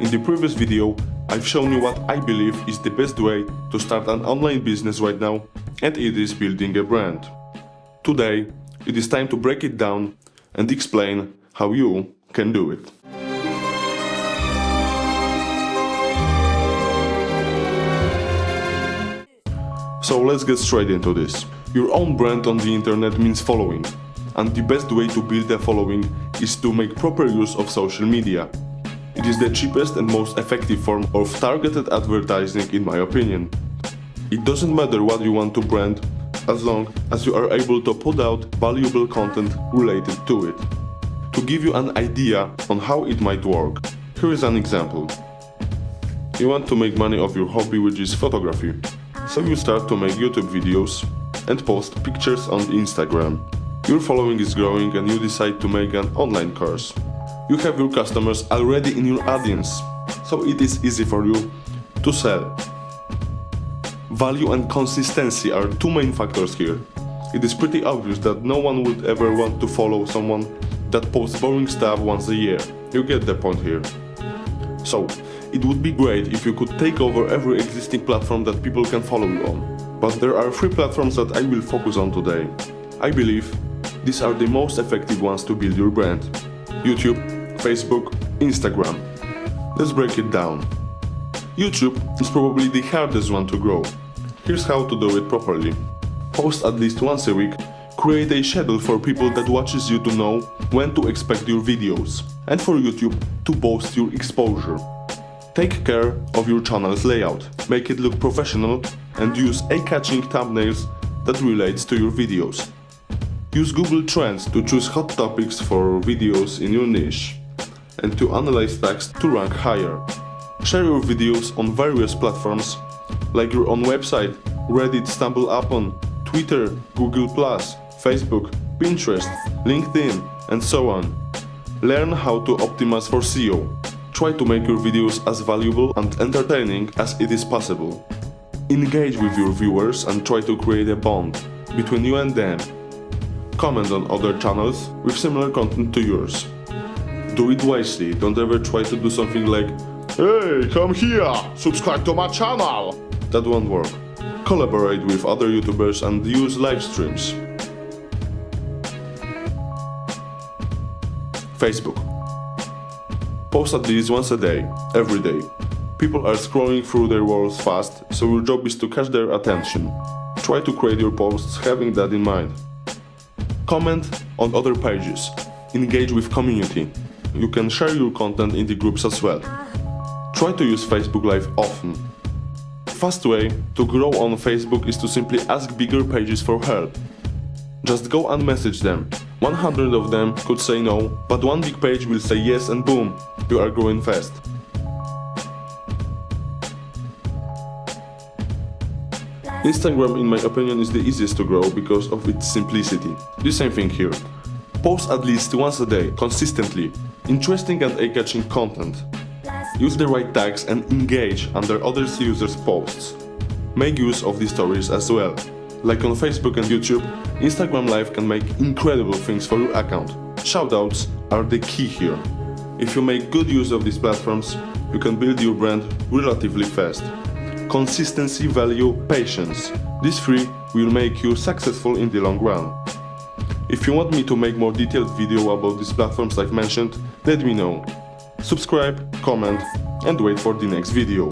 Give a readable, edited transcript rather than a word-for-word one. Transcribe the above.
In the previous video, I've shown you what I believe is the best way to start an online business right now, and it is building a brand. Today, it is time to break it down and explain how you can do it. So let's get straight into this. Your own brand on the internet means following, and the best way to build a following is to make proper use of social media. It is the cheapest and most effective form of targeted advertising, in my opinion. It doesn't matter what you want to brand, as long as you are able to put out valuable content related to it. To give you an idea on how it might work, here is an example. You want to make money off your hobby, which is photography. So you start to make YouTube videos and post pictures on Instagram. Your following is growing and you decide to make an online course. You have your customers already in your audience, so it is easy for you to sell. Value and consistency are two main factors here. It is pretty obvious that no one would ever want to follow someone that posts boring stuff once a year. You get the point here. So, it would be great if you could take over every existing platform that people can follow you on. But there are three platforms that I will focus on today. I believe these are the most effective ones to build your brand: YouTube, Facebook, Instagram. Let's break it down. YouTube is probably the hardest one to grow. Here's how to do it properly. Post at least once a week. Create a schedule for people that watches you to know when to expect your videos, and for YouTube to boost your exposure. Take care of your channel's layout, make it look professional, and use eye-catching thumbnails that relates to your videos. Use Google Trends to choose hot topics for videos in your niche, and to analyze tags to rank higher. Share your videos on various platforms, like your own website, Reddit, StumbleUpon, Twitter, Google+, Facebook, Pinterest, LinkedIn, and so on. Learn how to optimize for SEO. Try to make your videos as valuable and entertaining as it is possible. Engage with your viewers and try to create a bond between you and them. Comment on other channels with similar content to yours. Do it wisely, don't ever try to do something like, "Hey, come here, subscribe to my channel!" That won't work. Collaborate with other YouTubers and use live streams. Facebook. Post at least once a day, every day. People are scrolling through their worlds fast, so your job is to catch their attention. Try to create your posts having that in mind. Comment on other pages. Engage with community. You can share your content in the groups as well. Try to use Facebook Live often. Fast way to grow on Facebook is to simply ask bigger pages for help. Just go and message them. 100 of them could say no, but one big page will say yes, and boom, you are growing fast. Instagram, in my opinion, is the easiest to grow because of its simplicity. The same thing here. Post at least once a day, consistently. Interesting and eye-catching content. Use the right tags and engage under other users' posts. Make use of these stories as well. Like on Facebook and YouTube, Instagram Live can make incredible things for your account. Shoutouts are the key here. If you make good use of these platforms, you can build your brand relatively fast. Consistency, value, patience. These three will make you successful in the long run. If you want me to make more detailed video about these platforms I've mentioned, let me know. Subscribe, comment, and wait for the next video.